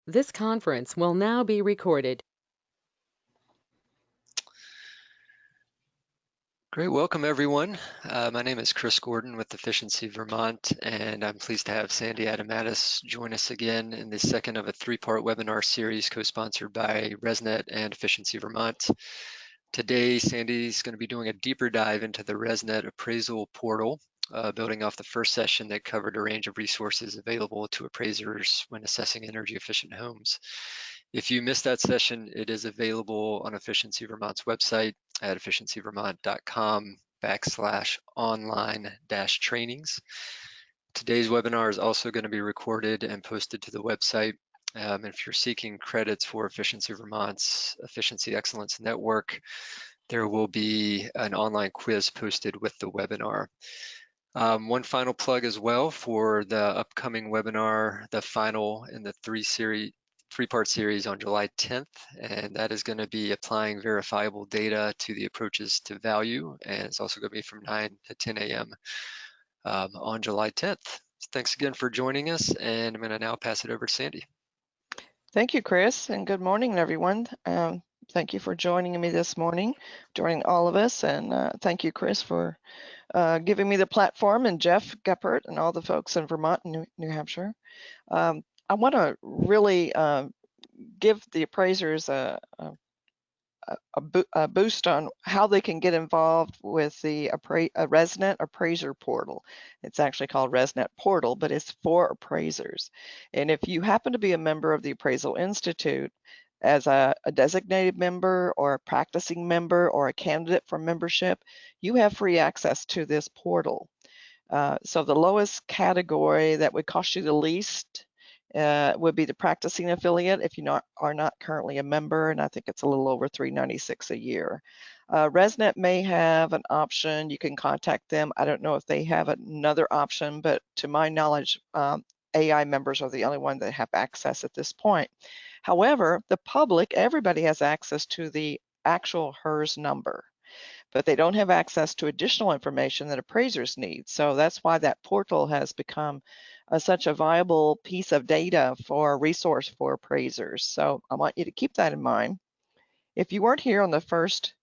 This conference will now be recorded. Great, welcome everyone. My name is Chris Gordon with Efficiency Vermont, and I'm pleased to have Sandy Adamatis join us again in the second of a three-part webinar series co-sponsored by RESNET and Efficiency Vermont. Today, Sandy's going to be doing a deeper dive into the RESNET Appraisal Portal, building off the first session that covered a range of resources available to appraisers when assessing energy efficient homes. If you missed that session, it is available on Efficiency Vermont's website at efficiencyvermont.com/online-trainings. Today's webinar is also going to be recorded and posted to the website. If you're seeking credits for Efficiency Vermont's Efficiency Excellence Network, there will be an online quiz posted with the webinar. One final plug as well for the upcoming webinar, the final in the three-part series on July 10th, and that is going to be applying verifiable data to the approaches to value, and it's also going to be from 9 to 10 a.m. On July 10th. Thanks again for joining us, and I'm going to now pass it over to Sandy. Thank you, Chris, and good morning, everyone. Thank you for joining me this morning, joining all of us, and thank you, Chris, for giving me the platform, and Jeff Geppert and all the folks in Vermont and New Hampshire. I want to really give the appraisers a boost on how they can get involved with the RESNET Appraiser Portal. It's actually called RESNET Portal, but it's for appraisers. And if you happen to be a member of the Appraisal Institute, as a designated member or a practicing member or a candidate for membership, you have free access to this portal. So the lowest category that would cost you the least would be the practicing affiliate if you are not currently a member, and I think it's a little over $396 a year. RESNET may have an option. You can contact them. I don't know if they have another option, but to my knowledge, AI members are the only one that have access at this point. However, the public, everybody has access to the actual HERS number, but they don't have access to additional information that appraisers need. So that's why that portal has become such a viable piece of data for a resource for appraisers. So I want you to keep that in mind. If you weren't here on the first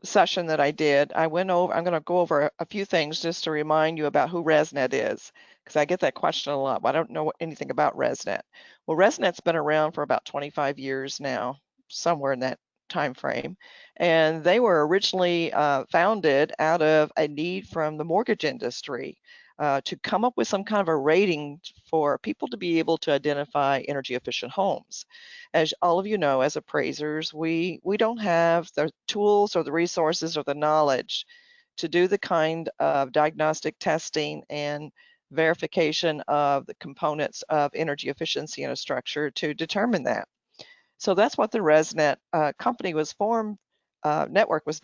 session that I did, I'm going to go over a few things just to remind you about who RESNET is, because I get that question a lot. Well, I don't know anything about RESNET. Well, RESNET's been around for about 25 years now, somewhere in that time frame, and they were originally founded out of a need from the mortgage industry to come up with some kind of a rating for people to be able to identify energy efficient homes. As all of you know, as appraisers, we don't have the tools or the resources or the knowledge to do the kind of diagnostic testing and verification of the components of energy efficiency in a structure to determine that. So that's what the RESNET company was formed, network was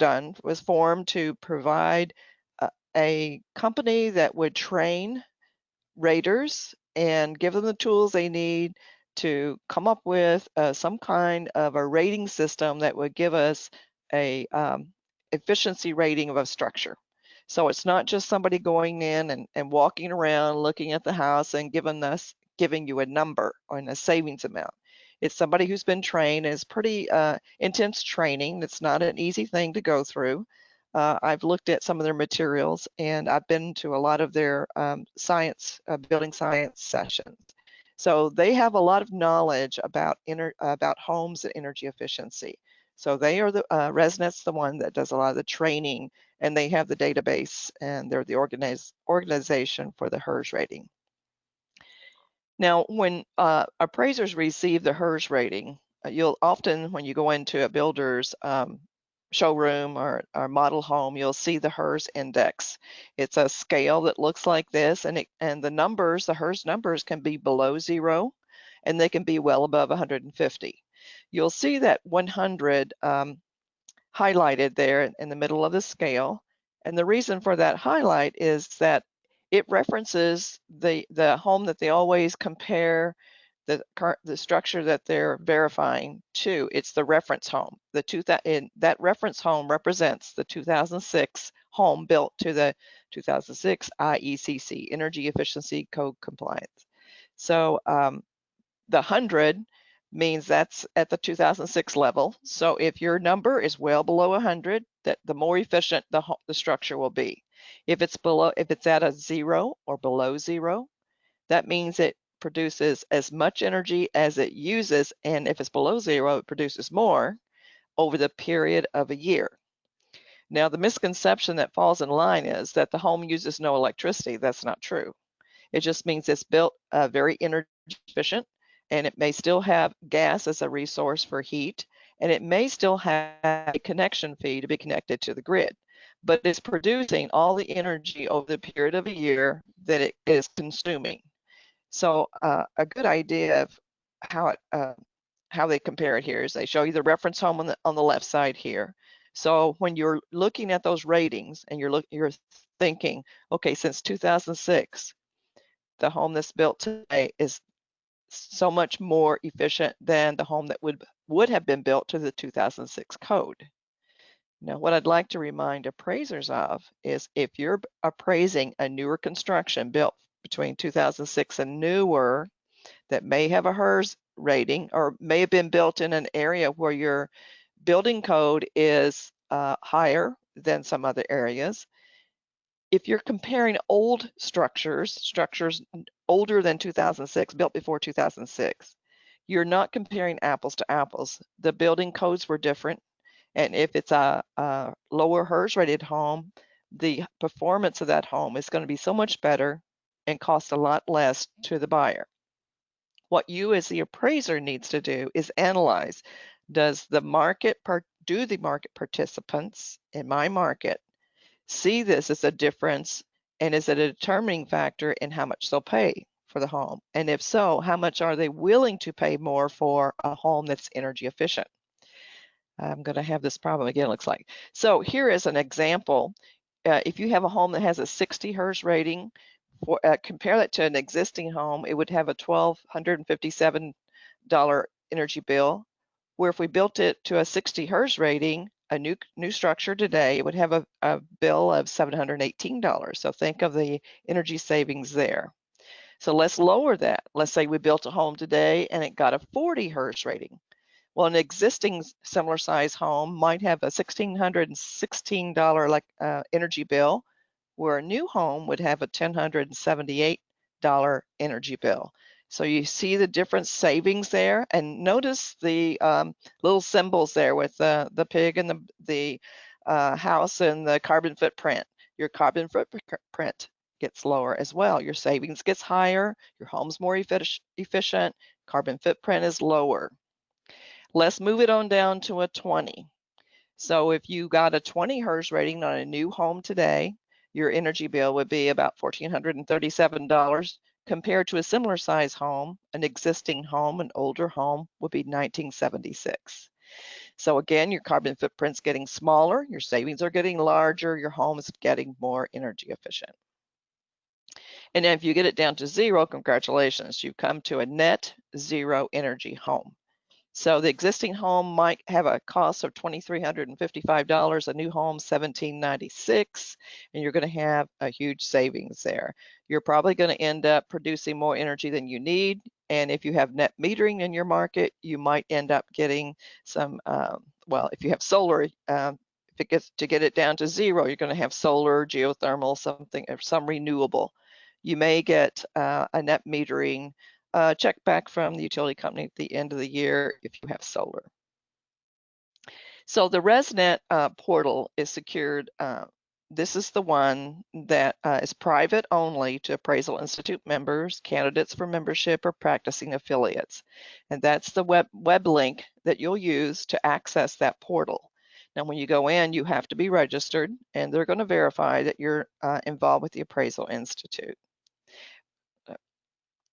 formed to provide a company that would train raters and give them the tools they need to come up with some kind of a rating system that would give us a efficiency rating of a structure. So it's not just somebody going in and walking around looking at the house and giving you a number or a savings amount. It's somebody who's been trained, and it's pretty intense training. It's not an easy thing to go through. I've looked at some of their materials, and I've been to a lot of their building science sessions. So they have a lot of knowledge about homes and energy efficiency. So they are RESNET's the one that does a lot of the training, and they have the database, and they're the organization for the HERS rating. Now, when appraisers receive the HERS rating, you'll often, when you go into a builder's showroom or model home, you'll see the HERS index. It's a scale that looks like this, and the numbers, the HERS numbers, can be below 0, and they can be well above 150. You'll see that 100 highlighted there in the middle of the scale, and the reason for that highlight is that it references the home that they always compare the structure that they're verifying to. It's the reference home. That reference home represents the 2006 home built to the 2006 IECC, Energy Efficiency Code Compliance. So the 100 means that's at the 2006 level. So if your number is well below 100, that the more efficient the structure will be. If it's at a 0 or below 0, that means it produces as much energy as it uses, and if it's below 0, it produces more over the period of a year. Now, the misconception that falls in line is that the home uses no electricity. That's not true. It just means it's built very energy efficient, and it may still have gas as a resource for heat, and it may still have a connection fee to be connected to the grid, but it's producing all the energy over the period of a year that it is consuming. So a good idea of how they compare it here is they show you the reference home on the left side here. So when you're looking at those ratings and you're thinking, okay, since 2006, the home that's built today is so much more efficient than the home that would have been built to the 2006 code. Now, what I'd like to remind appraisers of is if you're appraising a newer construction built between 2006 and newer that may have a HERS rating or may have been built in an area where your building code is higher than some other areas. If you're comparing old structures older than 2006, built before 2006, you're not comparing apples to apples. The building codes were different. And if it's a lower HERS rated home, the performance of that home is going to be so much better and cost a lot less to the buyer. What you as the appraiser needs to do is analyze, do the market participants in my market see this as a difference, and is it a determining factor in how much they'll pay for the home? And if so, how much are they willing to pay more for a home that's energy efficient? I'm going to have this problem again, looks like. So here is an example. If you have a home that has a 60 HERS rating, compare that to an existing home, it would have a $1,257 energy bill, where if we built it to a 60 HERS rating, a new structure today, it would have a bill of $718. So think of the energy savings there. So let's lower that. Let's say we built a home today and it got a 40 HERS rating. Well, an existing similar size home might have a $1,616 energy bill, where a new home would have a $1,078 energy bill. So you see the different savings there, and notice the little symbols there with the pig and the house and the carbon footprint. Your carbon footprint gets lower as well. Your savings gets higher, your home's more efficient, carbon footprint is lower. Let's move it on down to a 20. So if you got a 20 HERS rating on a new home today, your energy bill would be about $1,437 compared to a similar size home, an existing home, an older home would be $1,976. So again, your carbon footprint's getting smaller, your savings are getting larger, your home is getting more energy efficient. And then if you get it down to 0, congratulations, you've come to a net zero energy home. So the existing home might have a cost of $2,355, a new home $1,796, and you're going to have a huge savings there. You're probably going to end up producing more energy than you need, and if you have net metering in your market, you might end up getting some, well, if you have solar, if it gets to get it down to 0, you're going to have solar, geothermal, something, or some renewable. You may get a net metering check back from the utility company at the end of the year if you have solar. So the RESNET portal is secured. This is the one that is private only to Appraisal Institute members, candidates for membership, or practicing affiliates. And that's the web link that you'll use to access that portal. Now, when you go in, you have to be registered, and they're going to verify that you're involved with the Appraisal Institute.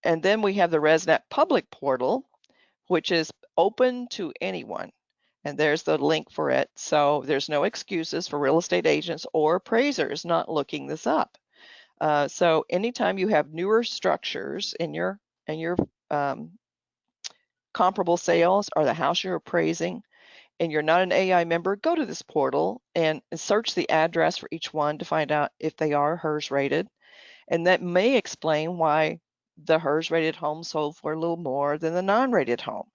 And then we have the RESNET public portal, which is open to anyone. And there's the link for it. So there's no excuses for real estate agents or appraisers not looking this up. So anytime you have newer structures in your comparable sales or the house you're appraising, and you're not an AI member, go to this portal and search the address for each one to find out if they are HERS rated. And that may explain why the HERS rated home sold for a little more than the non-rated home.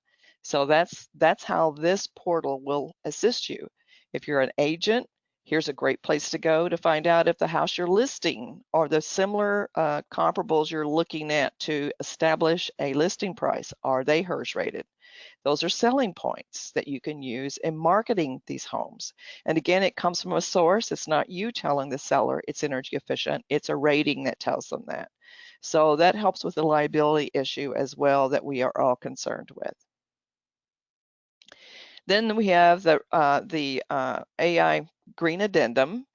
So that's how this portal will assist you. If you're an agent, here's a great place to go to find out if the house you're listing or the similar comparables you're looking at to establish a listing price, are they HERS rated? Those are selling points that you can use in marketing these homes. And again, it comes from a source. It's not you telling the seller it's energy efficient. It's a rating that tells them that. So that helps with the liability issue as well that we are all concerned with. Then we have the AI Green Addendum.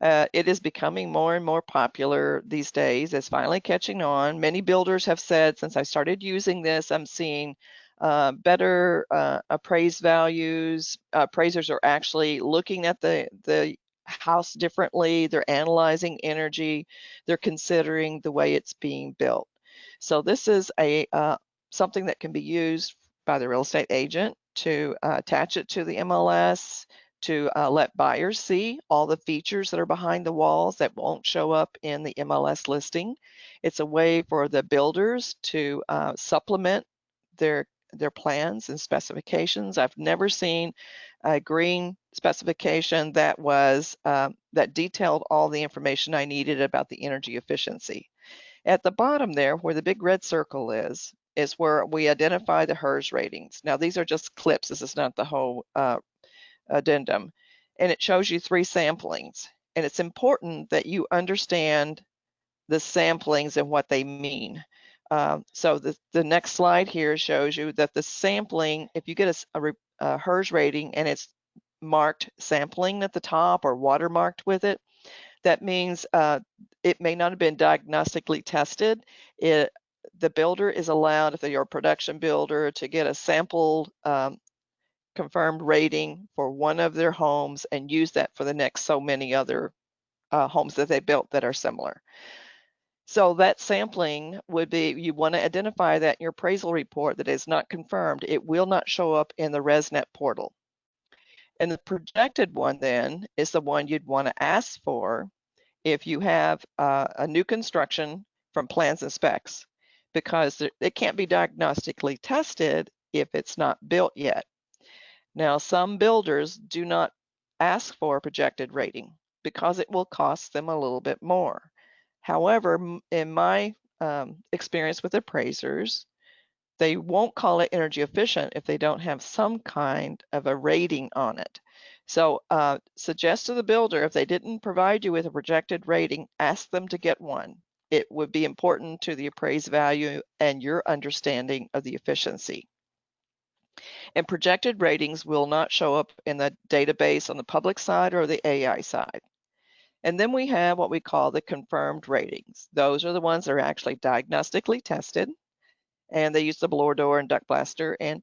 It is becoming more and more popular these days. It's finally catching on. Many builders have said since I started using this, I'm seeing better appraised values. Appraisers are actually looking at the house differently. They're analyzing energy. They're considering the way it's being built. So this is a something that can be used by the real estate agent to attach it to the MLS, to let buyers see all the features that are behind the walls that won't show up in the MLS listing. It's a way for the builders to supplement their plans and specifications. I've never seen a green specification that was that detailed all the information I needed about the energy efficiency. At the bottom there, where the big red circle is where we identify the HERS ratings. Now, these are just clips. This is not the whole addendum. And it shows you 3 samplings. And it's important that you understand the samplings and what they mean. So the next slide here shows you that the sampling, if you get a HERS rating and it's marked sampling at the top or watermarked with it, that means it may not have been diagnostically tested. The builder is allowed, if they're a production builder, to get a sample confirmed rating for one of their homes and use that for the next so many other homes that they built that are similar. So that sampling would be, you want to identify that in your appraisal report that is not confirmed. It will not show up in the RESNET portal. And the projected one then is the one you'd want to ask for if you have a new construction from plans and specs, because it can't be diagnostically tested if it's not built yet. Now, some builders do not ask for a projected rating because it will cost them a little bit more. However, in my experience with appraisers, they won't call it energy efficient if they don't have some kind of a rating on it. So suggest to the builder, if they didn't provide you with a projected rating, ask them to get one. It would be important to the appraised value and your understanding of the efficiency. And projected ratings will not show up in the database on the public side or the AI side. And then we have what we call the confirmed ratings. Those are the ones that are actually diagnostically tested, and they use the blower door and duct blaster, and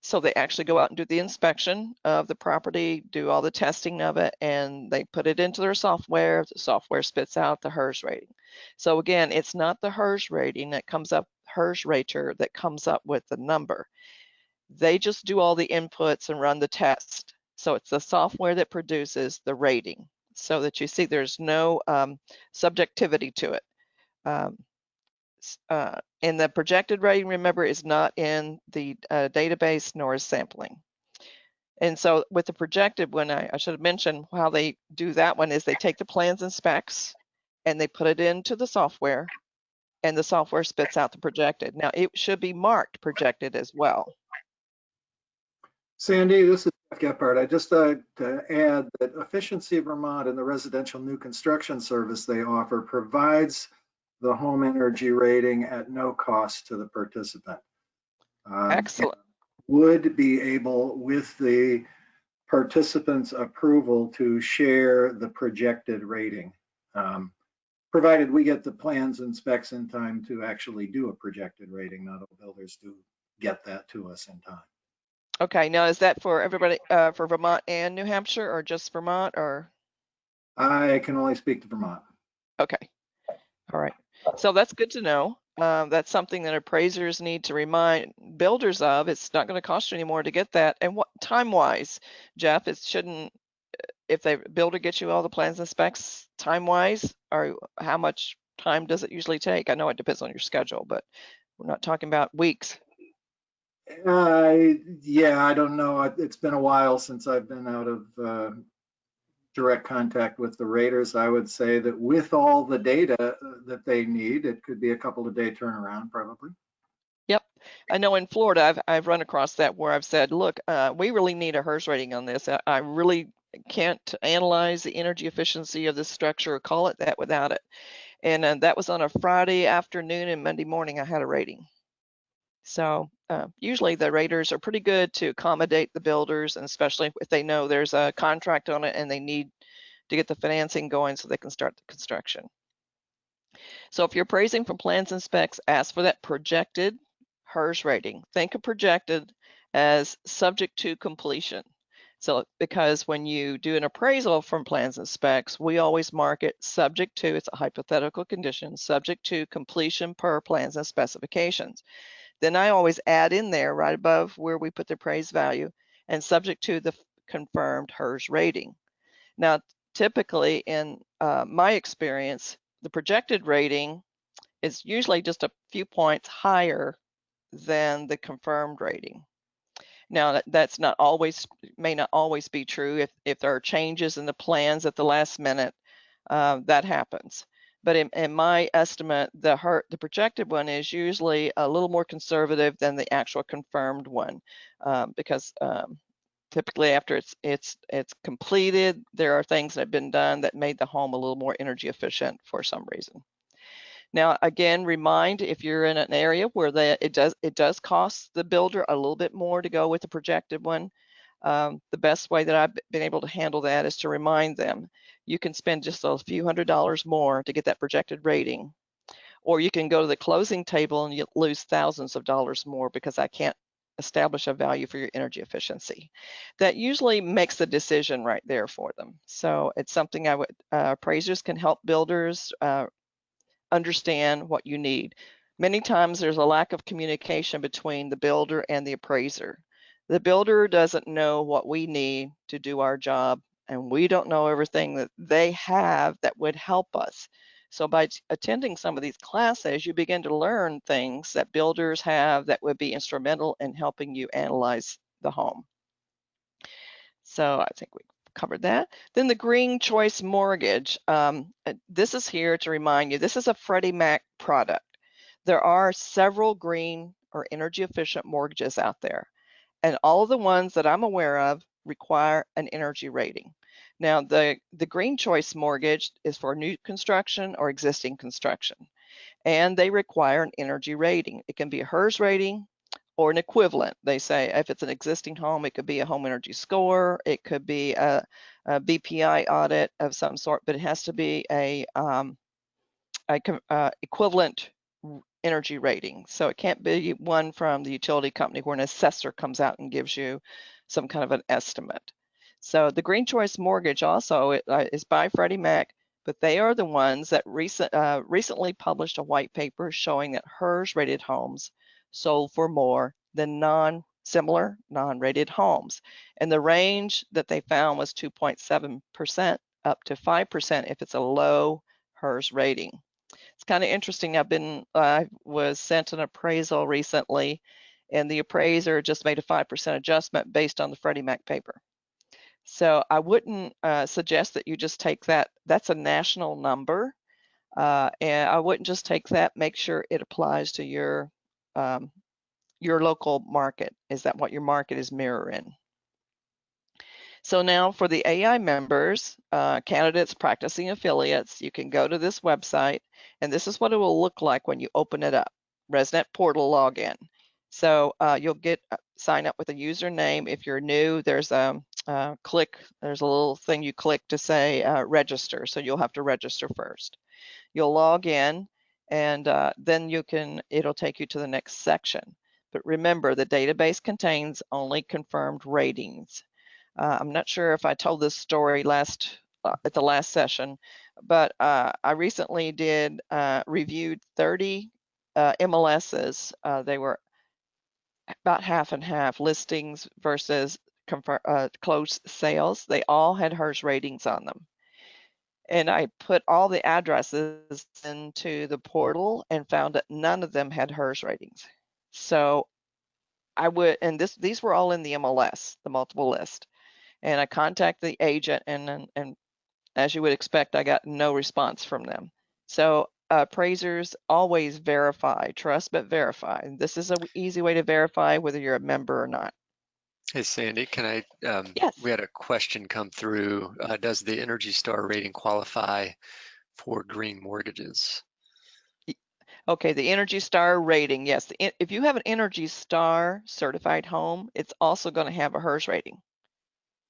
so they actually go out and do the inspection of the property, do all the testing of it, and they put it into their software. The software spits out the HERS rating. So again, it's not the HERS rating that comes up, HERS rater that comes up with the number. They just do all the inputs and run the test. So it's the software that produces the rating, so that you see there's no subjectivity to it. And the projected rating, remember, is not in the database nor is sampling. And so with the projected one, I should have mentioned how they do that one is they take the plans and specs and they put it into the software, and the software spits out the projected. Now it should be marked projected as well. Sandy, this is Jeff Gephardt. I just to add that Efficiency Vermont and the residential new construction service they offer provides the home energy rating at no cost to the participant. Excellent. Would be able, with the participant's approval, to share the projected rating, provided we get the plans and specs in time to actually do a projected rating. Not all builders do get that to us in time. Okay, now is that for everybody, for Vermont and New Hampshire, or just Vermont, or? I can only speak to Vermont. Okay, all right. So that's good to know. That's something that appraisers need to remind builders of. It's not going to cost you any more to get that. And what time-wise, Jeff, it shouldn't, if the builder gets you all the plans and specs time-wise, or how much time does it usually take? I know it depends on your schedule, but we're not talking about weeks. Yeah, I don't know. It's been a while since I've been out of direct contact with the raters. I would say that with all the data that they need, it could be a couple of day turnaround probably. Yep, I know in Florida, I've run across that where I've said, look, we really need a HERS rating on this. I really can't analyze the energy efficiency of this structure or call it that without it. And that was on a Friday afternoon, and Monday morning I had a rating. So usually the raters are pretty good to accommodate the builders, and especially if they know there's a contract on it and they need to get the financing going so they can start the construction. So if you're appraising from plans and specs, ask for that projected HERS rating. Think of projected as subject to completion. So because when you do an appraisal from plans and specs, we always mark it subject to, it's a hypothetical condition, subject to completion per plans and specifications. Then I always add in there right above where we put the appraised value and subject to the confirmed HERS rating. Now, typically in my experience, the projected rating is usually just a few points higher than the confirmed rating. Now, that's not always, may not always be true. If there are changes in the plans at the last minute, that happens. But in my estimate, the projected one is usually a little more conservative than the actual confirmed one, because typically after it's completed, there are things that have been done that made the home a little more energy efficient for some reason. Now, again, remind if you're in an area where it does cost the builder a little bit more to go with the projected one. The best way that I've been able to handle that is to remind them you can spend just a few $100s more to get that projected rating, or you can go to the closing table and you lose thousands of dollars more because I can't establish a value for your energy efficiency. That usually makes the decision right there for them. So it's something I would, appraisers can help builders understand what you need. Many times there's a lack of communication between the builder and the appraiser. The builder doesn't know what we need to do our job, and we don't know everything that they have that would help us. So by attending some of these classes, you begin to learn things that builders have that would be instrumental in helping you analyze the home. So I think we covered that. Then the Green Choice Mortgage. This is here to remind you, this is a Freddie Mac product. There are several green or energy efficient mortgages out there, and all of the ones that I'm aware of require an energy rating. Now, the Green Choice Mortgage is for new construction or existing construction, and they require an energy rating. It can be a HERS rating or an equivalent. They say if it's an existing home, it could be a home energy score, it could be a BPI audit of some sort, but it has to be a equivalent energy rating. So it can't be one from the utility company where an assessor comes out and gives you some kind of an estimate. So the Green Choice Mortgage also is by Freddie Mac, but they are the ones that recently published a white paper showing that HERS rated homes sold for more than similar non-rated homes. And the range that they found was 2.7% up to 5% if it's a low HERS rating. It's kind of interesting. I was sent an appraisal recently, and the appraiser just made a 5% adjustment based on the Freddie Mac paper. So I wouldn't suggest that you just take that. That's a national number, and I wouldn't just take that. Make sure it applies to your local market. Is that what your market is mirroring? So now for the AI members, candidates, practicing affiliates, you can go to this website, and this is what it will look like when you open it up. RESNET Portal login. So you'll sign up with a username. If you're new, there's a little thing you click to say register. So you'll have to register first. You'll log in, and then it'll take you to the next section. But remember, the database contains only confirmed ratings. I'm not sure if I told this story at the last session, but I recently reviewed 30 MLSs. They were about half and half, listings versus closed sales. They all had HERS ratings on them. And I put all the addresses into the portal and found that none of them had HERS ratings. So I would, and these were all in the MLS, the multiple list. And I contacted the agent, and as you would expect, I got no response from them. So appraisers always verify, trust but verify. And this is an easy way to verify whether you're a member or not. Hey, Sandy, can I, Yes. we had a question come through. Does the Energy Star rating qualify for green mortgages? Okay, the Energy Star rating, yes. If you have an Energy Star certified home, it's also going to have a HERS rating.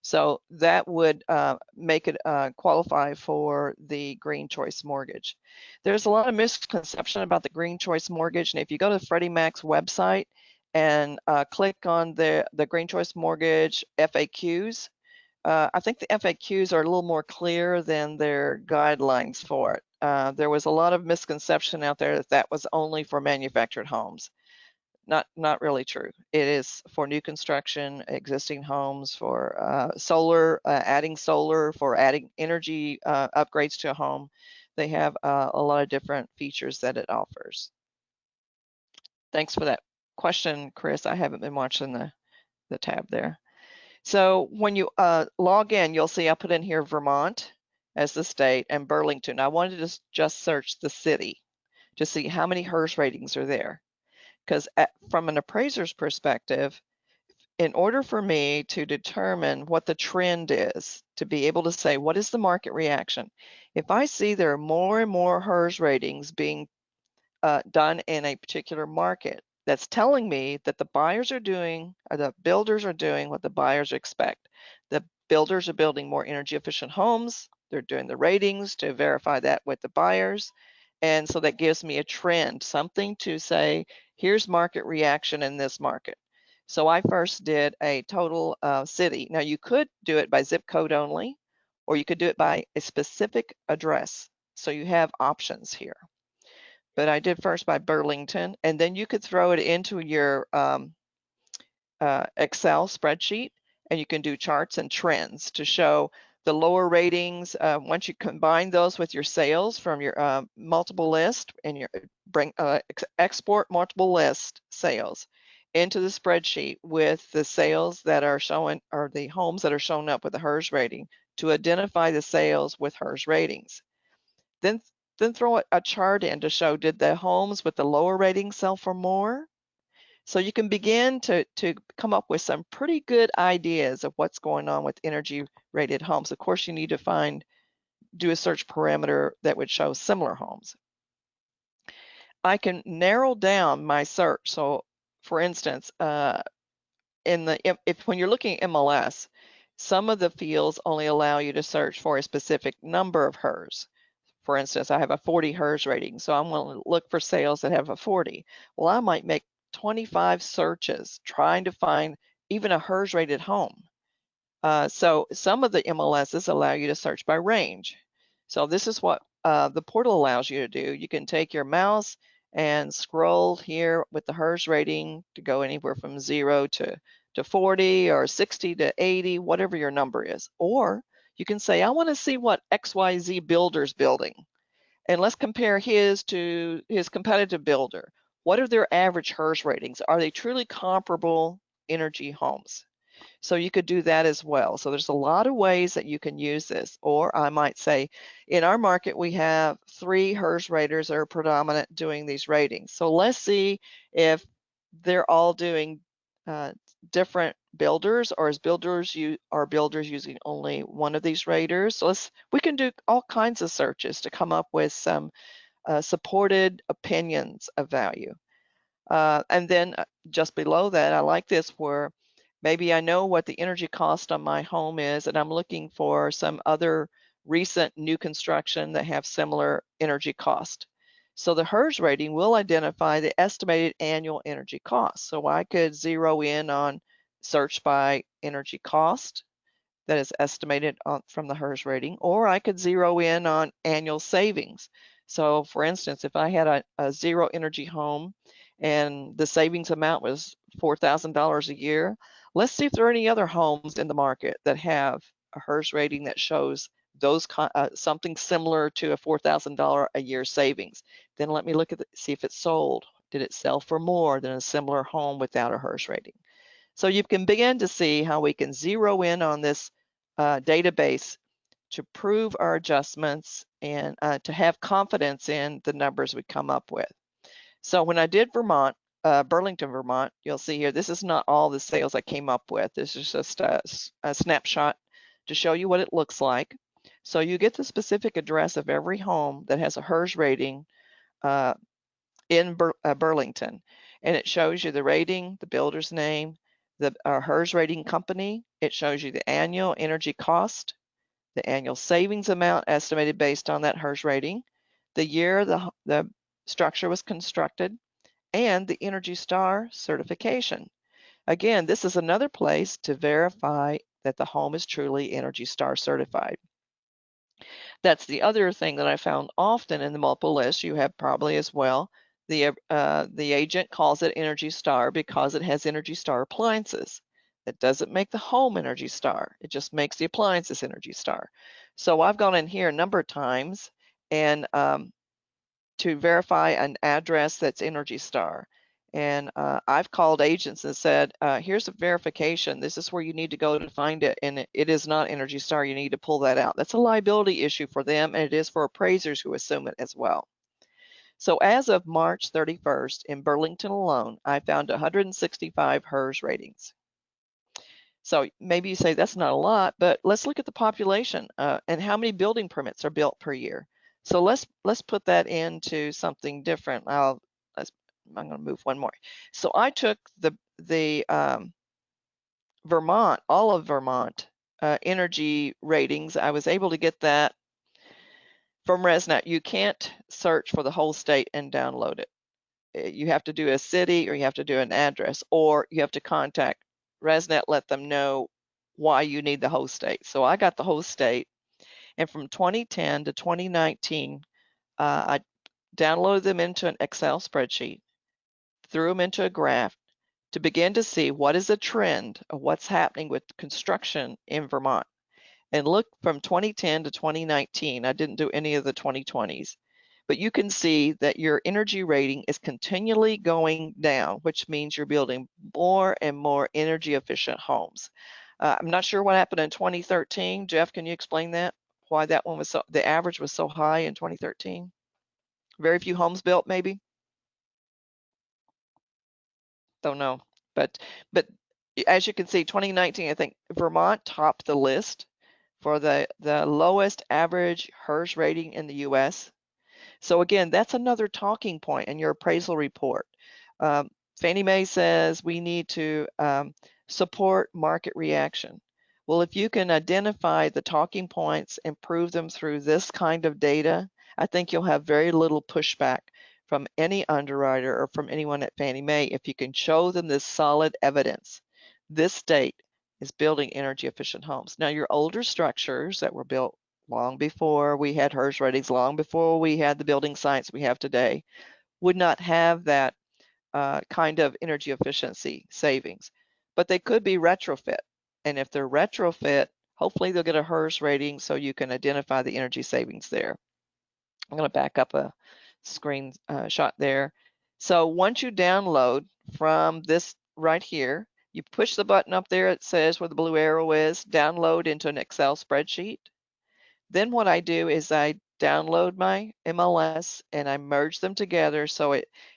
So that would make it qualify for the Green Choice Mortgage. There's a lot of misconception about the Green Choice Mortgage, and if you go to Freddie Mac's website and click on the Green Choice Mortgage FAQs, I think the FAQs are a little more clear than their guidelines for it. There was a lot of misconception out there that that was only for manufactured homes. Not really true. It is for new construction, existing homes, for solar, adding solar, for adding energy upgrades to a home. They have a lot of different features that it offers. Thanks for that question, Chris. I haven't been watching the tab there. So when you log in, you'll see I put in here Vermont as the state and Burlington. I wanted to just search the city to see how many HERS ratings are there. Because from an appraiser's perspective, in order for me to determine what the trend is, to be able to say, what is the market reaction? If I see there are more and more HERS ratings being done in a particular market, that's telling me that the buyers are doing, or the builders are doing what the buyers expect. The builders are building more energy efficient homes. They're doing the ratings to verify that with the buyers. And so that gives me a trend, something to say, here's market reaction in this market. So I first did a total city. Now you could do it by zip code only, or you could do it by a specific address. So you have options here. But I did first by Burlington, and then you could throw it into your Excel spreadsheet, and you can do charts and trends to show the lower ratings. Once you combine those with your sales from your multiple list and your export multiple list sales into the spreadsheet with the sales that are showing, or the homes that are showing up with a HERS rating, to identify the sales with HERS ratings. Then throw a chart in to show, did the homes with the lower ratings sell for more? So you can begin to come up with some pretty good ideas of what's going on with energy rated homes. Of course, you need to do a search parameter that would show similar homes. I can narrow down my search. So for instance, when you're looking at MLS, some of the fields only allow you to search for a specific number of HERS. For instance, I have a 40 HERS rating, so I'm going to look for sales that have a 40. Well, I might make 25 searches trying to find even a HERS rated home. So some of the MLSs allow you to search by range. So this is what the portal allows you to do. You can take your mouse and scroll here with the HERS rating to go anywhere from 0 to 40 or 60 to 80, whatever your number is. Or you can say, I want to see what XYZ builder's building. And let's compare his to his competitive builder. What are their average HERS ratings? Are they truly comparable energy homes? So you could do that as well. So there's a lot of ways that you can use this. Or I might say, in our market, we have 3 HERS raters that are predominant doing these ratings. So let's see if they're all doing different builders, or are builders using only one of these raters. So we can do all kinds of searches to come up with some supported opinions of value. And then just below that, I like this, where maybe I know what the energy cost on my home is, and I'm looking for some other recent new construction that have similar energy cost. So the HERS rating will identify the estimated annual energy cost. So I could zero in on search by energy cost that is estimated from the HERS rating, or I could zero in on annual savings. So for instance, if I had a zero energy home and the savings amount was $4,000 a year, let's see if there are any other homes in the market that have a HERS rating that shows those something similar to a $4,000 a year savings. Then let me look at see if it's sold. Did it sell for more than a similar home without a HERS rating? So you can begin to see how we can zero in on this database to prove our adjustments and to have confidence in the numbers we come up with. So when I did Vermont, Burlington, Vermont, you'll see here, this is not all the sales I came up with. This is just a snapshot to show you what it looks like. So you get the specific address of every home that has a HERS rating in Burlington. And it shows you the rating, the builder's name, the HERS rating company. It shows you the annual energy cost, the annual savings amount estimated based on that HERS rating, the year the structure was constructed, and the Energy Star certification. Again, this is another place to verify that the home is truly Energy Star certified. That's the other thing that I found often in the multiple list. You have probably as well. The agent calls it Energy Star because it has Energy Star appliances. That doesn't make the home Energy Star. It just makes the appliances Energy Star. So I've gone in here a number of times and to verify an address that's Energy Star. And I've called agents and said, here's a verification. This is where you need to go to find it. And it is not Energy Star. You need to pull that out. That's a liability issue for them, and it is for appraisers who assume it as well. So as of March 31st, in Burlington alone, I found 165 HERS ratings. So maybe you say that's not a lot, but let's look at the population and how many building permits are built per year. So let's put that into something different. I'm going to move one more. So I took the Vermont, all of Vermont energy ratings. I was able to get that from RESNET. You can't search for the whole state and download it. You have to do a city, or you have to do an address, or you have to contact RESNET, let them know why you need the whole state. So I got the whole state, and from 2010 to 2019, I downloaded them into an Excel spreadsheet, threw them into a graph to begin to see what is the trend of what's happening with construction in Vermont. And look, from 2010 to 2019, I didn't do any of the 2020s, but you can see that your energy rating is continually going down, which means you're building more and more energy efficient homes. I'm not sure what happened in 2013. Jeff, can you explain that? Why that one was so, the average was so high in 2013? Very few homes built, maybe? Don't know. But as you can see, 2019, I think Vermont topped the list for the lowest average HERS rating in the US. So again, that's another talking point in your appraisal report. Fannie Mae says we need to support market reaction. Well, if you can identify the talking points and prove them through this kind of data, I think you'll have very little pushback from any underwriter or from anyone at Fannie Mae if you can show them this solid evidence. This state is building energy efficient homes. Now, your older structures that were built long before we had HERS ratings, long before we had the building science we have today, would not have that kind of energy efficiency savings, but they could be retrofit. And if they're retrofit, hopefully they'll get a HERS rating so you can identify the energy savings there. I'm going to back up a screen shot there. So once you download from this right here, you push the button up there, it says where the blue arrow is, download into an Excel spreadsheet. Then what I do is I download my MLS and I merge them together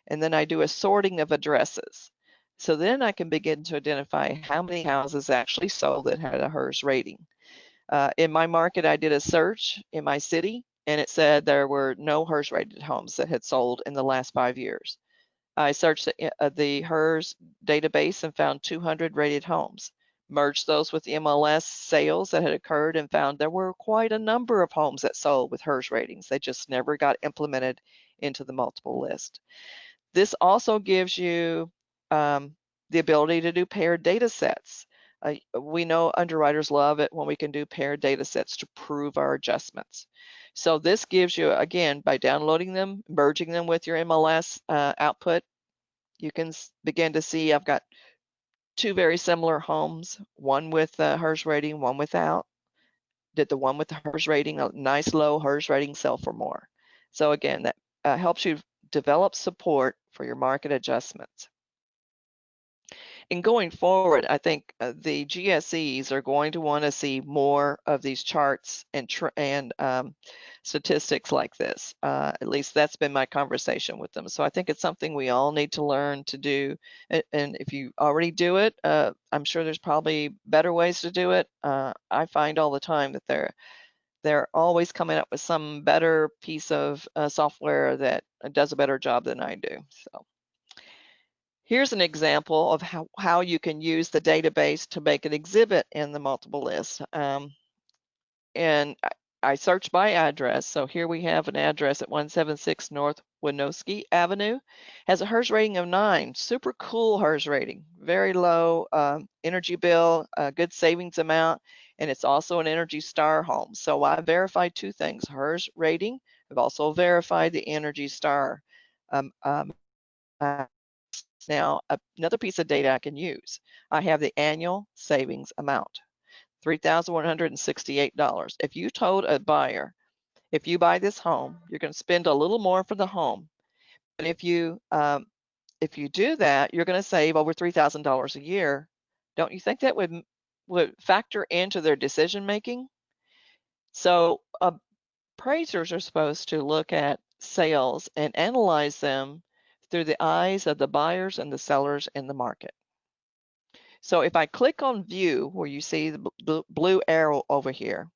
and then I do a sorting of addresses. So then I can begin to identify how many houses actually sold that had a HERS rating. In my market, I did a search in my city and it said there were no HERS rated homes that had sold in the last 5 years. I searched the HERS database and found 200 rated homes. Merged those with the MLS sales that had occurred and found there were quite a number of homes that sold with HERS ratings. They just never got implemented into the multiple list. This also gives you the ability to do paired data sets. We know underwriters love it when we can do paired data sets to prove our adjustments. So this gives you, again, by downloading them, merging them with your MLS output, you can begin to see I've got two very similar homes, one with a HERS rating, one without. did the one with the HERS rating, a nice low HERS rating, sell for more. So again, that helps you develop support for your market adjustments. And going forward, I think the GSEs are going to want to see more of these charts and statistics like this. At least that's been my conversation with them. So I think it's something we all need to learn to do. And if you already do it, I'm sure there's probably better ways to do it. I find all the time that they're always coming up with some better piece of software that does a better job than I do. So here's an example of how you can use the database to make an exhibit in the multiple list. And I searched by address. So here we have an address at 176 North Winooski Avenue. Has a HERS rating of 9. Super cool HERS rating. Very low energy bill, good savings amount, and it's also an Energy Star home. So I verified 2 things: HERS rating. I've also verified the Energy Star. Now, another piece of data I can use. I have the annual savings amount, $3,168. If you told a buyer, if you buy this home, you're going to spend a little more for the home, but if you do that, you're going to save over $3,000 a year. Don't you think that would factor into their decision making? So appraisers are supposed to look at sales and analyze them through the eyes of the buyers and the sellers in the market. So if I click on view, where you see the blue arrow over here,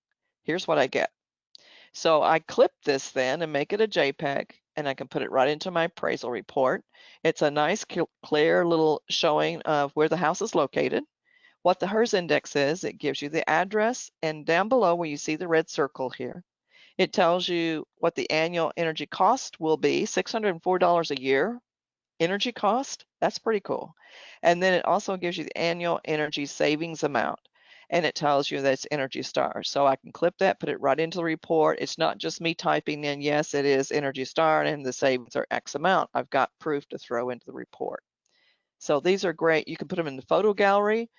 here's what I get. So I clip this then and make it a JPEG, and I can put it right into my appraisal report. It's a nice, clear little showing of where the house is located, what the HERS index is. It gives you the address, and down below where you see the red circle here, it tells you what the annual energy cost will be, $604 a year. Energy cost, that's pretty cool. And then it also gives you the annual energy savings amount, and it tells you that it's Energy Star. So I can clip that, put it right into the report. It's not just me typing in, yes, it is Energy Star and the savings are X amount. I've got proof to throw into the report. So these are great. You can put them in the photo gallery.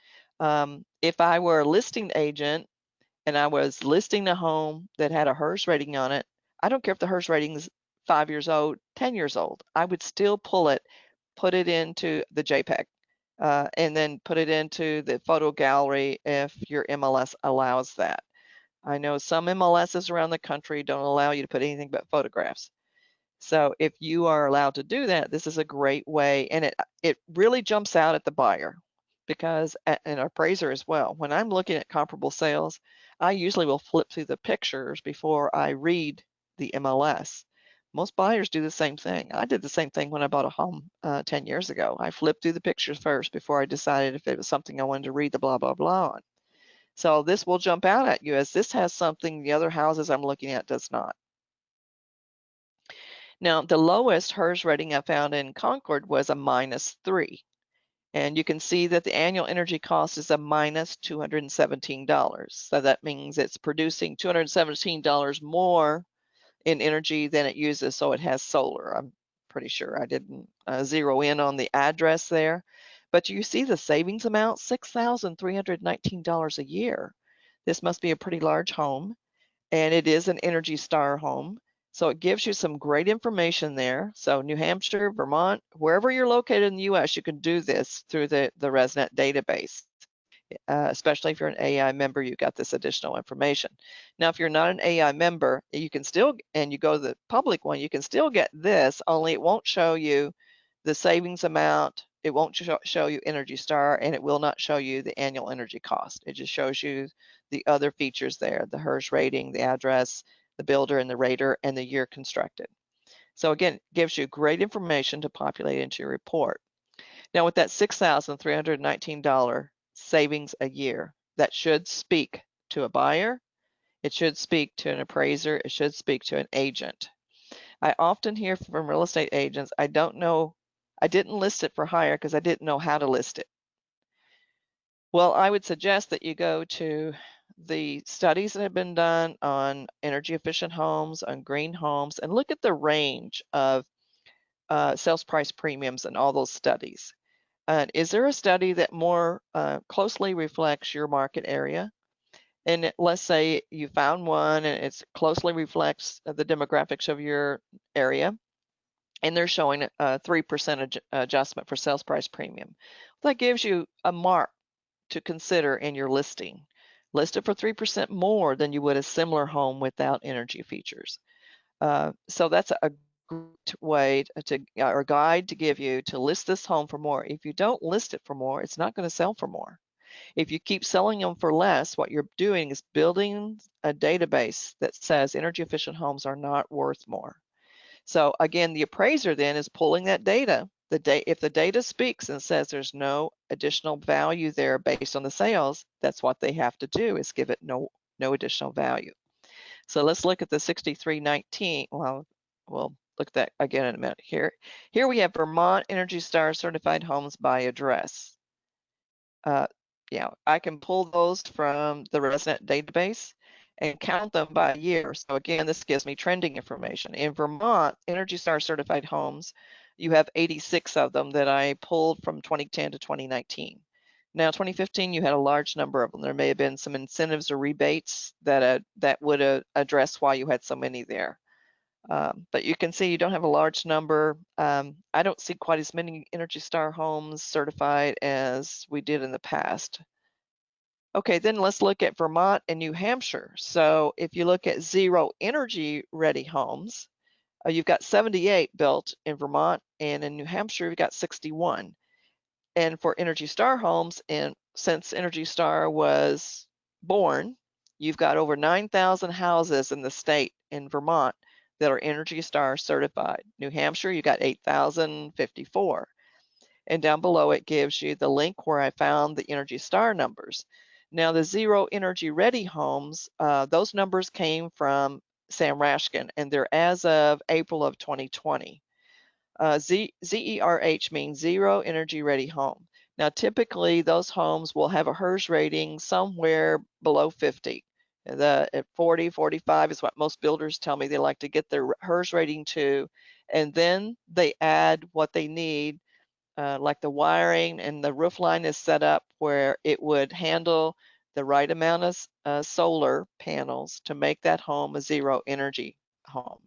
If I were a listing agent and I was listing a home that had a HERS rating on it, I don't care if the HERS rating is 5 years old, 10 years old, I would still pull it, put it into the JPEG, and then put it into the photo gallery if your MLS allows that. I know some MLSs around the country don't allow you to put anything but photographs. So if you are allowed to do that, this is a great way, and it really jumps out at the buyer, because, and appraiser as well, when I'm looking at comparable sales, I usually will flip through the pictures before I read the MLS. Most buyers do the same thing. I did the same thing when I bought a home 10 years ago. I flipped through the pictures first before I decided if it was something I wanted to read the blah, blah, blah on. So this will jump out at you as this has something the other houses I'm looking at does not. Now, the lowest HERS rating I found in Concord was a -3. And you can see that the annual energy cost is a -$217. So that means it's producing $217 more in energy than it uses, so it has solar. I'm pretty sure I didn't zero in on the address there. But you see the savings amount, $6,319 a year. This must be a pretty large home, and it is an Energy Star home. So it gives you some great information there. So New Hampshire, Vermont, wherever you're located in the US, you can do this through the RESNET database. Especially if you're an AI member, you got this additional information. Now, if you're not an AI member, you can still, and you go to the public one, you can still get this, only it won't show you the savings amount, it won't show you Energy Star, and it will not show you the annual energy cost. It just shows you the other features there, the HERS rating, the address, the builder and the rater, and the year constructed. So again, it gives you great information to populate into your report. Now with that $6,319 savings a year, that should speak to a buyer, it should speak to an appraiser, it should speak to an agent. I often hear from real estate agents, I don't know, I didn't list it for hire because I didn't know how to list it. Well, I would suggest that you go to the studies that have been done on energy efficient homes, on green homes, and look at the range of sales price premiums in all those studies. Is there a study that more closely reflects your market area? And let's say you found one and it closely reflects the demographics of your area, and they're showing a 3% adjustment for sales price premium. That gives you a mark to consider in your listing. List it for 3% more than you would a similar home without energy features. So that's a great way to, or guide to give you to list this home for more. If you don't list it for more, it's not going to sell for more. If you keep selling them for less, what you're doing is building a database that says energy efficient homes are not worth more. So again, the appraiser then is pulling that data. If the data speaks and says there's no additional value there based on the sales, that's what they have to do, is give it no additional value. So let's look at the 6319. Well, we'll look at that again in a minute here. Here we have Vermont Energy Star certified homes by address. Yeah, I can pull those from the RESNET database and count them by year. So again, this gives me trending information. In Vermont, Energy Star certified homes, you have 86 of them that I pulled from 2010 to 2019. Now, 2015, you had a large number of them. There may have been some incentives or rebates that would address why you had so many there. But you can see you don't have a large number. I don't see quite as many Energy Star homes certified as we did in the past. Okay, then let's look at Vermont and New Hampshire. So if you look at zero energy ready homes, you've got 78 built in Vermont, and in New Hampshire, you've got 61. And for Energy Star homes, and since Energy Star was born, you've got over 9,000 houses in the state in Vermont that are Energy Star certified. New Hampshire, you got 8,054. And down below it gives you the link where I found the Energy Star numbers. Now the zero energy ready homes, those numbers came from Sam Rashkin, and they're as of April of 2020. ZERH means zero energy ready home. Now typically those homes will have a HERS rating somewhere below 50. At 40, 45 is what most builders tell me they like to get their HERS rating to, and then they add what they need, like the wiring and the roof line is set up where it would handle the right amount of solar panels to make that home a zero energy home.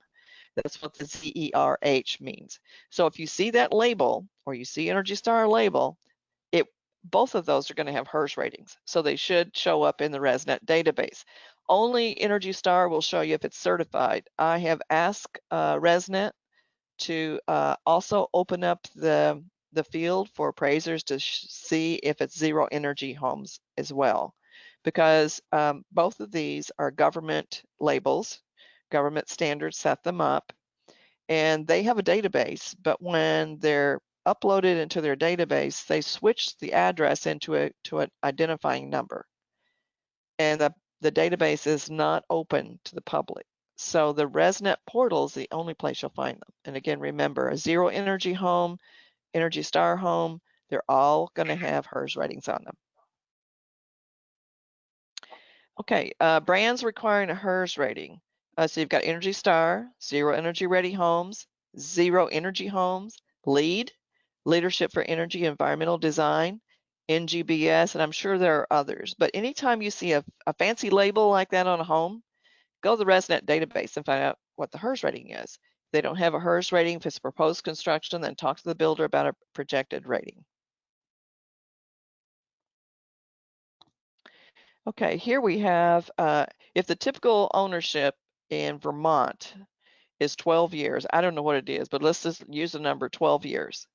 That's what the ZERH means. So if you see that label or you see Energy Star label, both of those are going to have HERS ratings. So they should show up in the RESNET database. Only Energy Star will show you if it's certified. I have asked RESNET to also open up the field for appraisers to see if it's zero energy homes as well, because both of these are government labels. Government standards set them up, and they have a database, but when they're uploaded into their database, they switch the address into an identifying number, and the database is not open to the public. So the RESNET portal is the only place you'll find them. And again, remember, a zero energy home, Energy Star home, they're all going to have HERS ratings on them. Okay, brands requiring a HERS rating. So you've got Energy Star, zero energy ready homes, zero energy homes, LEED, Leadership for Energy Environmental Design, NGBS, and I'm sure there are others. But anytime you see a fancy label like that on a home, go to the RESNET database and find out what the HERS rating is. If they don't have a HERS rating, if it's proposed construction, then talk to the builder about a projected rating. Okay, here we have, if the typical ownership in Vermont is 12 years, I don't know what it is, but let's just use the number 12 years.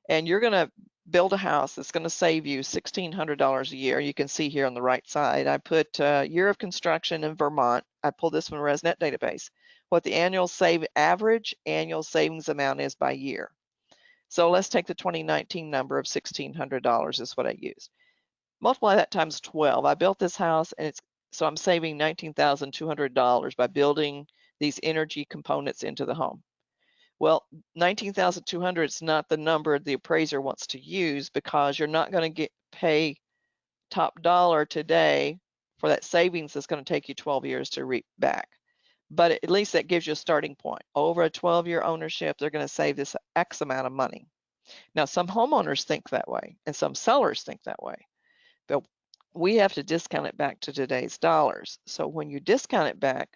And you're going to build a house that's going to save you $1,600 a year. You can see here on the right side, I put year of construction in Vermont. I pulled this from the RESNET database, what the average annual savings amount is by year. So let's take the 2019 number of $1,600 is what I used. Multiply that times 12. I built this house, and so I'm saving $19,200 by building these energy components into the home. Well, 19,200 is not the number the appraiser wants to use, because you're not going to pay top dollar today for that savings that's going to take you 12 years to reap back. But at least that gives you a starting point. Over a 12-year ownership, they're going to save this X amount of money. Now, some homeowners think that way, and some sellers think that way. But we have to discount it back to today's dollars. So when you discount it back,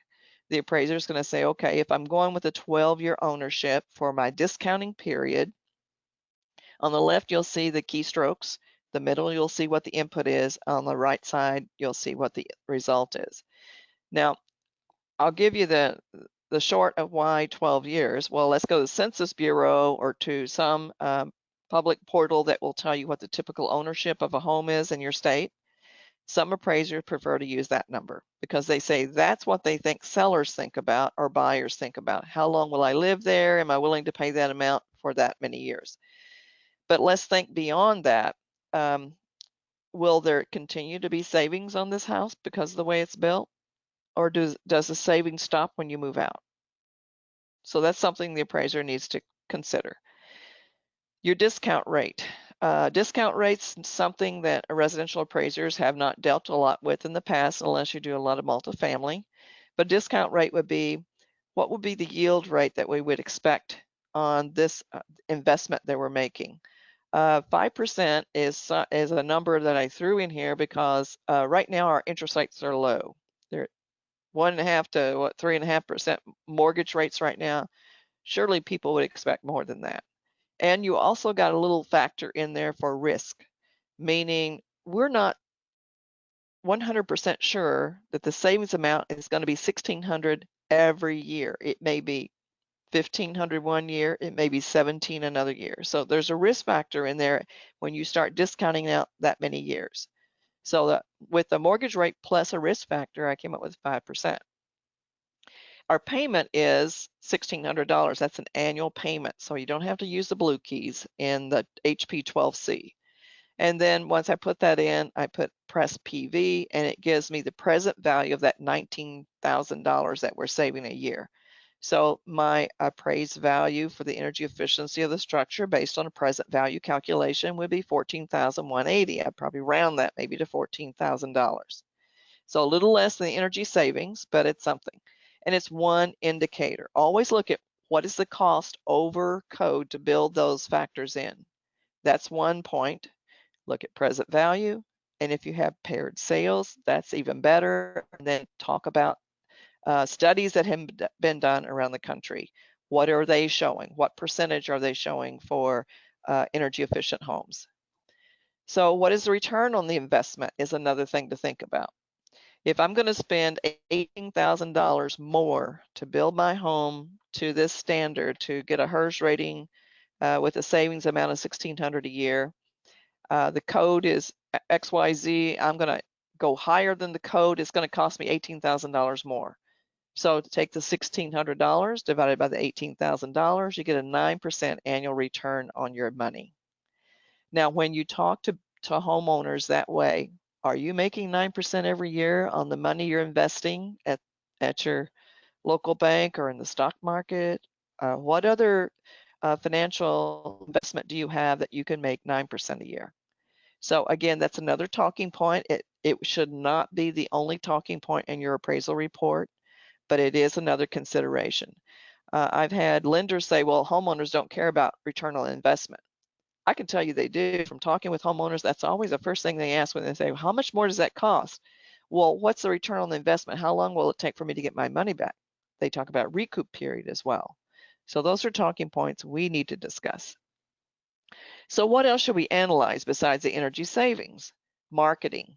the appraiser is going to say, okay, if I'm going with a 12-year ownership for my discounting period, on the left, you'll see the keystrokes. The middle, you'll see what the input is. On the right side, you'll see what the result is. Now, I'll give you the short of why 12 years. Well, let's go to the Census Bureau or to some public portal that will tell you what the typical ownership of a home is in your state. Some appraisers prefer to use that number because they say that's what they think sellers think about or buyers think about. How long will I live there? Am I willing to pay that amount for that many years? But let's think beyond that. Will there continue to be savings on this house because of the way it's built? Or does the savings stop when you move out? So that's something the appraiser needs to consider. Your discount rate. Discount rate's something that residential appraisers have not dealt a lot with in the past unless you do a lot of multifamily. But discount rate would be, what would be the yield rate that we would expect on this investment that we're making? 5% is a number that I threw in here because right now our interest rates are low. They're 1.5 to 3.5% mortgage rates right now. Surely people would expect more than that. And you also got a little factor in there for risk, meaning we're not 100% sure that the savings amount is going to be $1,600 every year. It may be $1,500 one year, it may be $1,700 another year. So there's a risk factor in there when you start discounting out that many years. So that with the mortgage rate plus a risk factor, I came up with 5%. Our payment is $1,600. That's an annual payment. So you don't have to use the blue keys in the HP 12C. And then once I put that in, I press PV and it gives me the present value of that $19,000 that we're saving a year. So my appraised value for the energy efficiency of the structure based on a present value calculation would be $14,180. I'd probably round that maybe to $14,000. So a little less than the energy savings, but it's something. And it's one indicator. Always look at what is the cost over code to build those factors in. That's one point. Look at present value. And if you have paired sales, that's even better. And then talk about studies that have been done around the country. What are they showing? What percentage are they showing for energy efficient homes? So what is the return on the investment is another thing to think about. If I'm going to spend $18,000 more to build my home to this standard to get a HERS rating with a savings amount of $1,600 a year, the code is XYZ. I'm going to go higher than the code. It's going to cost me $18,000 more. So to take the $1,600 divided by the $18,000, you get a 9% annual return on your money. Now, when you talk to homeowners that way, are you making 9% every year on the money you're investing at your local bank or in the stock market? What other financial investment do you have that you can make 9% a year? So again, that's another talking point. It should not be the only talking point in your appraisal report, but it is another consideration. I've had lenders say, well, homeowners don't care about return on investment. I can tell you they do. From talking with homeowners, that's always the first thing they ask when they say, well, how much more does that cost? Well, what's the return on the investment? How long will it take for me to get my money back? They talk about recoup period as well. So those are talking points we need to discuss. So what else should we analyze besides the energy savings? Marketing.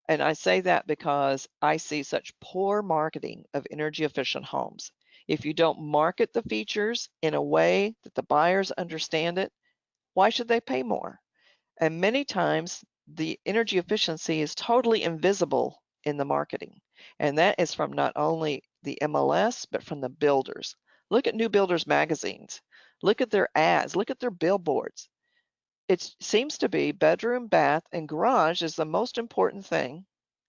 And I say that because I see such poor marketing of energy efficient homes. If you don't market the features in a way that the buyers understand it, why should they pay more? And many times the energy efficiency is totally invisible in the marketing. And that is from not only the MLS, but from the builders. Look at new builders magazines. Look at their ads. Look at their billboards. It seems to be bedroom, bath, and garage is the most important thing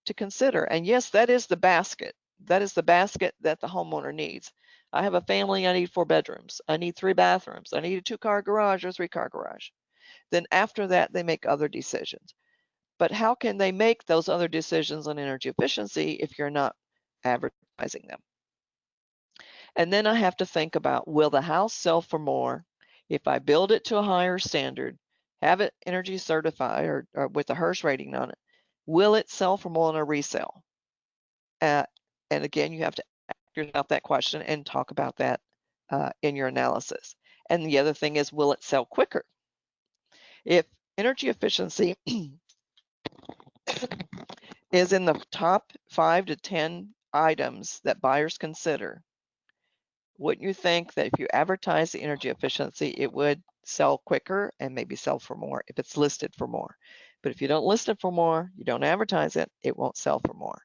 to consider. And yes, that is the basket. That is the basket that the homeowner needs. I have a family, I need 4 bedrooms. I need 3 bathrooms. I need a 2-car garage or 3-car garage. Then after that, they make other decisions. But how can they make those other decisions on energy efficiency if you're not advertising them? And then I have to think about, will the house sell for more if I build it to a higher standard, have it energy certified or with a HERS rating on it, Will it sell for more than a resale? And again, you have to ask yourself that question and talk about that in your analysis. And the other thing is, will it sell quicker? If energy efficiency is in the top 5 to 10 items that buyers consider, wouldn't you think that if you advertise the energy efficiency, it would sell quicker and maybe sell for more if it's listed for more? But if you don't list it for more, you don't advertise it, it won't sell for more.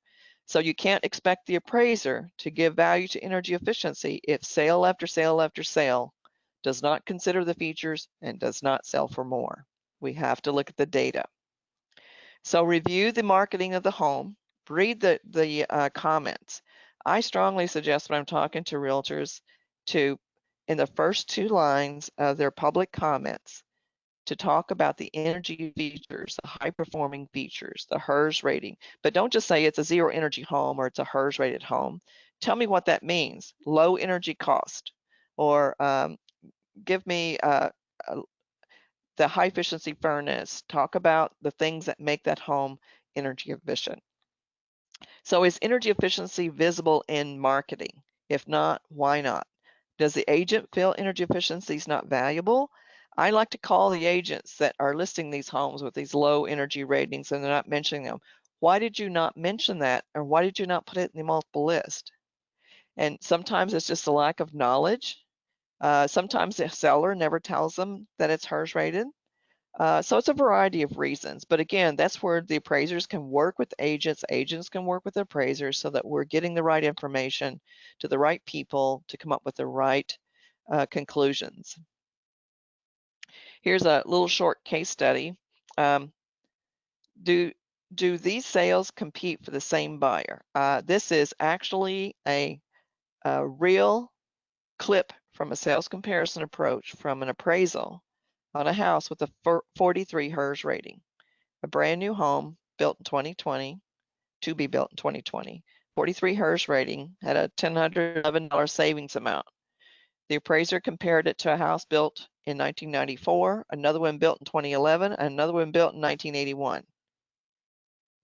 So you can't expect the appraiser to give value to energy efficiency if sale after sale after sale does not consider the features and does not sell for more. We have to look at the data. So review the marketing of the home, read the comments. I strongly suggest when I'm talking to realtors to, in the first 2 lines of their public comments, to talk about the energy features, the high performing features, the HERS rating. But don't just say it's a 0 energy home or it's a HERS rated home. Tell me what that means. Low energy cost, or give me the high efficiency furnace. Talk about the things that make that home energy efficient. So is energy efficiency visible in marketing? If not, why not? Does the agent feel energy efficiency is not valuable? I like to call the agents that are listing these homes with these low energy ratings and they're not mentioning them. Why did you not mention that? Or why did you not put it in the multiple list? And sometimes it's just a lack of knowledge. Sometimes the seller never tells them that it's HERS rated. So it's a variety of reasons. But again, that's where the appraisers can work with agents. Agents can work with appraisers so that we're getting the right information to the right people to come up with the right conclusions. Here's a little short case study. Do these sales compete for the same buyer? This is actually a real clip from a sales comparison approach from an appraisal on a house with a 43 HERS rating. A brand new home built in 2020, to be built in 2020. 43 HERS rating, had a $1,011 savings amount. The appraiser compared it to a house built in 1994, another one built in 2011, and another one built in 1981.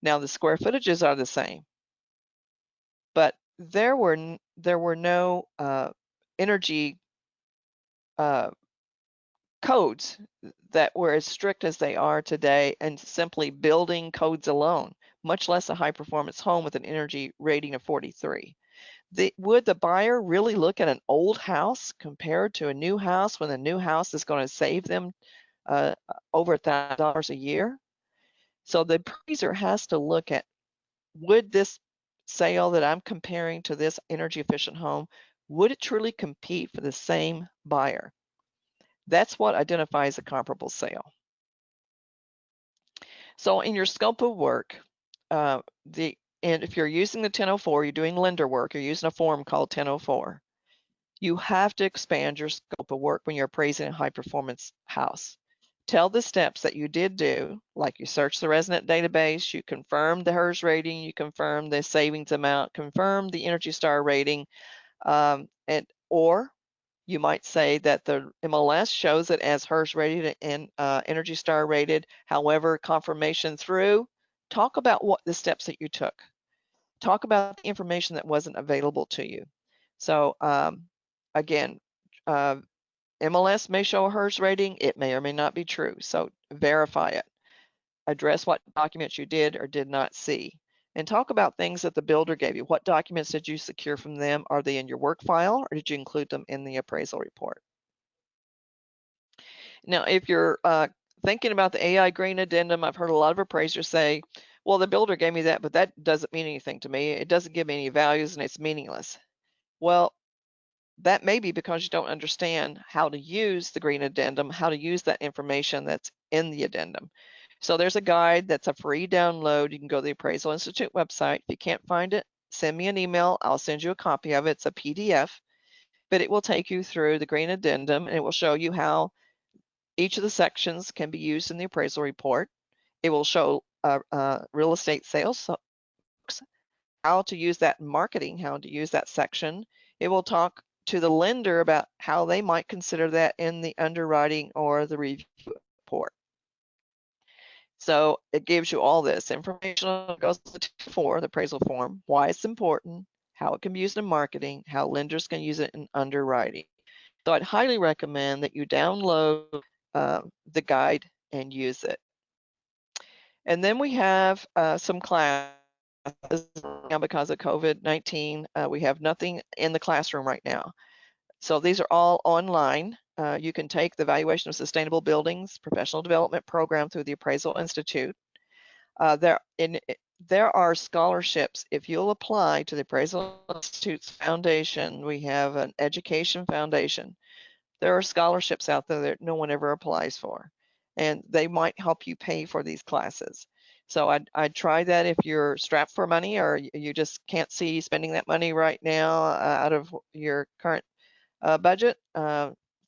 Now the square footages are the same, but there were no energy codes that were as strict as they are today, and simply building codes alone, much less a high performance home with an energy rating of 43. Would the buyer really look at an old house compared to a new house when the new house is going to save them over $1,000 a year? So the appraiser has to look at, would this sale that I'm comparing to this energy efficient home, would it truly compete for the same buyer? That's what identifies a comparable sale. So in your scope of work, and if you're using the 1004, you're doing lender work, you're using a form called 1004, you have to expand your scope of work when you're appraising a high performance house. Tell the steps that you did do, like you search the RESNET database, you confirm the HERS rating, you confirm the savings amount, confirm the Energy Star rating, or you might say that the MLS shows it as HERS rated and Energy Star rated. However, confirmation through, talk about what the steps that you took. Talk about the information that wasn't available to you. So again, MLS may show a HERS rating. It may or may not be true. So verify it. Address what documents you did or did not see. And talk about things that the builder gave you. What documents did you secure from them? Are they in your work file or did you include them in the appraisal report? Now, if you're thinking about the AI green addendum, I've heard a lot of appraisers say, well, the builder gave me that, but that doesn't mean anything to me. It doesn't give me any values and it's meaningless. Well, that may be because you don't understand how to use the green addendum, how to use that information that's in the addendum. So there's a guide that's a free download. You can go to the Appraisal Institute website. If you can't find it, send me an email. I'll send you a copy of it. It's a PDF, but it will take you through the green addendum and it will show you how each of the sections can be used in the appraisal report. It will show real estate sales, how to use that in marketing, how to use that section. It will talk to the lender about how they might consider that in the underwriting or the review report. So it gives you all this information. It goes to the appraisal form, why it's important, how it can be used in marketing, how lenders can use it in underwriting. So I'd highly recommend that you download the guide and use it. And then we have some classes. Now because of COVID-19, we have nothing in the classroom right now. So these are all online. You can take the Evaluation of Sustainable Buildings Professional Development Program through the Appraisal Institute. There are scholarships. If you'll apply to the Appraisal Institute's foundation, we have an education foundation. There are scholarships out there that no one ever applies for, and they might help you pay for these classes. So I'd try that if you're strapped for money or you just can't see spending that money right now out of your current budget.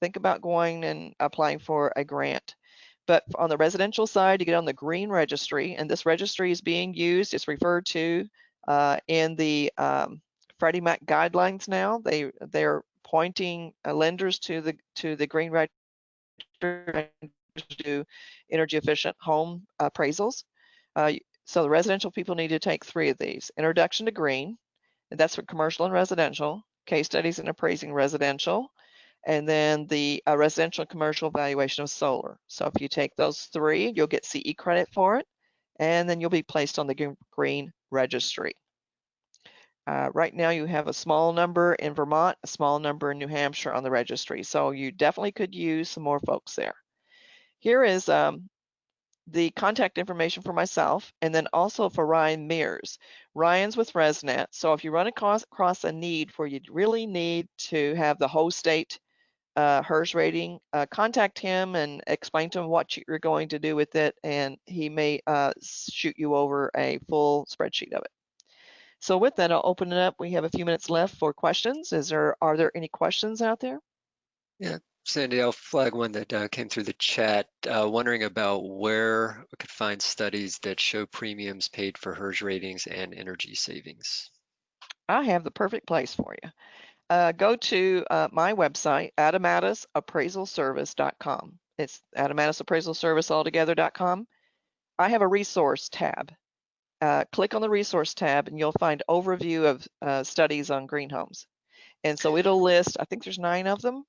Think about going and applying for a grant. But on the residential side, you get on the green registry, and this registry is being used. It's referred to in the Freddie Mac guidelines now. They're pointing lenders to the green registry to do energy efficient home appraisals. So the residential people need to take 3 of these: Introduction to Green, and that's for commercial and residential; Case Studies in Appraising Residential; and then the residential and commercial evaluation of solar. So if you take those 3, you'll get CE credit for it, and then you'll be placed on the green registry. Right now you have a small number in Vermont, a small number in New Hampshire on the registry, so you definitely could use some more folks there. Here is the contact information for myself, and then also for Ryan Mears. Ryan's with RESNET, so if you run across a need where you really need to have the whole state HERS rating, contact him and explain to him what you're going to do with it, and he may shoot you over a full spreadsheet of it. So with that, I'll open it up. We have a few minutes left for questions. Are there any questions out there? Yeah, Sandy, I'll flag one that came through the chat, wondering about where we could find studies that show premiums paid for HERS ratings and energy savings. I have the perfect place for you. Go to my website, AddamatusAppraisalService.com. It's AddamatusAppraisalServiceAltogether.com. I have a resource tab. Click on the resource tab and you'll find overview of studies on green homes. And so it'll list, I think there's 9 of them.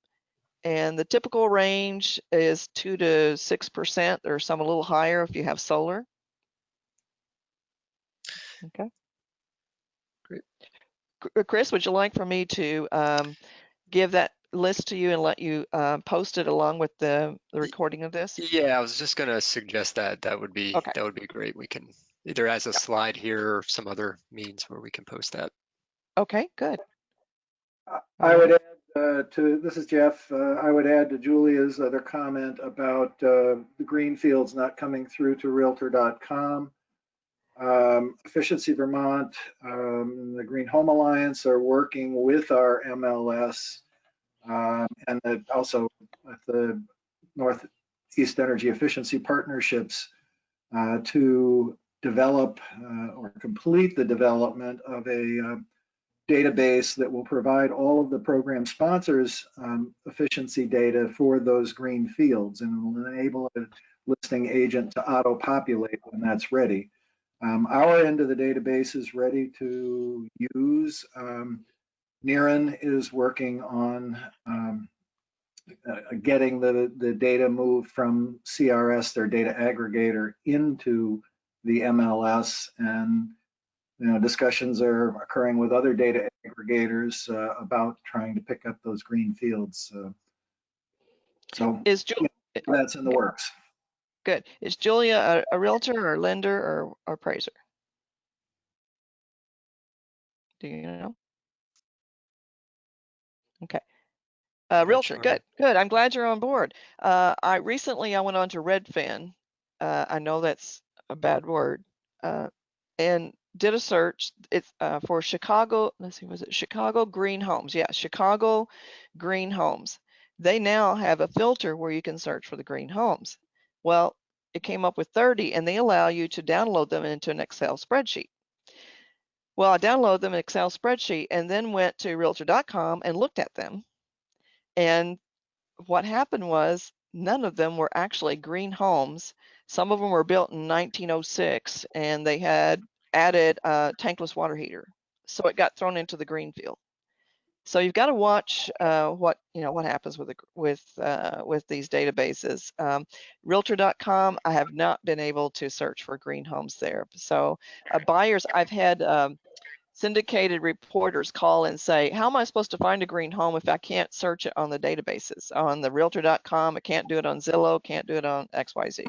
And the typical range is 2 to 6%, or some a little higher if you have solar. Okay. Great. Chris, would you like for me to give that list to you and let you post it along with the recording of this? Yeah, I was just going to suggest that. That would be Okay. great. We can either as a slide here or some other means where we can post that. Okay, good. I would add this is Jeff. I would add to Julia's other comment about the green fields not coming through to Realtor.com. Efficiency Vermont, the Green Home Alliance are working with our MLS and also with the Northeast Energy Efficiency Partnerships to develop or complete the development of a database that will provide all of the program sponsors efficiency data for those green fields, and will enable a listing agent to auto-populate when that's ready. Our end of the database is ready to use. Niren is working on getting the data moved from CRS, their data aggregator, into the MLS, and discussions are occurring with other data aggregators about trying to pick up those green fields. So that's in the works. Good. Is Julia a realtor or lender or appraiser? Do you know? Okay. Realtor. Good. Good. I'm glad you're on board. I went on to Redfin. I know that's a bad word. And did a search. It's for Chicago. Let's see, was it Chicago Green Homes? Yeah, Chicago Green Homes. They now have a filter where you can search for the green homes. Well, it came up with 30, and they allow you to download them into an Excel spreadsheet. Well, I downloaded them in an Excel spreadsheet and then went to Realtor.com and looked at them. And what happened was none of them were actually green homes. Some of them were built in 1906 and they had added a tankless water heater. So it got thrown into the green field. So you've got to watch what happens with these databases. Realtor.com, I have not been able to search for green homes there. So buyers, I've had syndicated reporters call and say, how am I supposed to find a green home if I can't search it on the databases? On the Realtor.com, I can't do it on Zillow, can't do it on XYZ.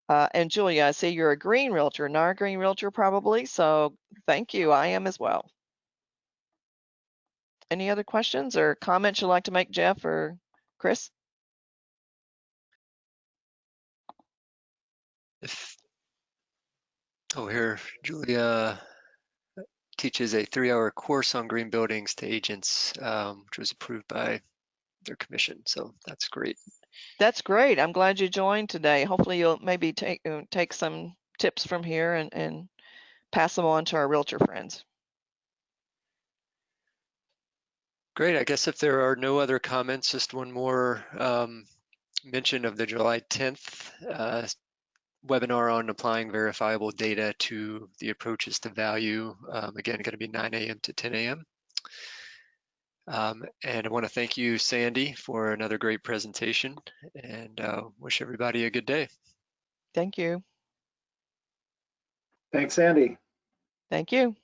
And Julia, I see you're a green realtor, not a green realtor probably. So thank you, I am as well. Any other questions or comments you'd like to make, Jeff or Chris? Here, Julia teaches a 3-hour course on green buildings to agents, which was approved by their commission. So that's great. That's great. I'm glad you joined today. Hopefully you'll maybe take some tips from here and pass them on to our realtor friends. Great. I guess if there are no other comments, just one more mention of the July 10th webinar on applying verifiable data to the approaches to value. Again, going to be 9 a.m. to 10 a.m. And I want to thank you, Sandy, for another great presentation, and wish everybody a good day. Thank you. Thanks, Andy. Thank you.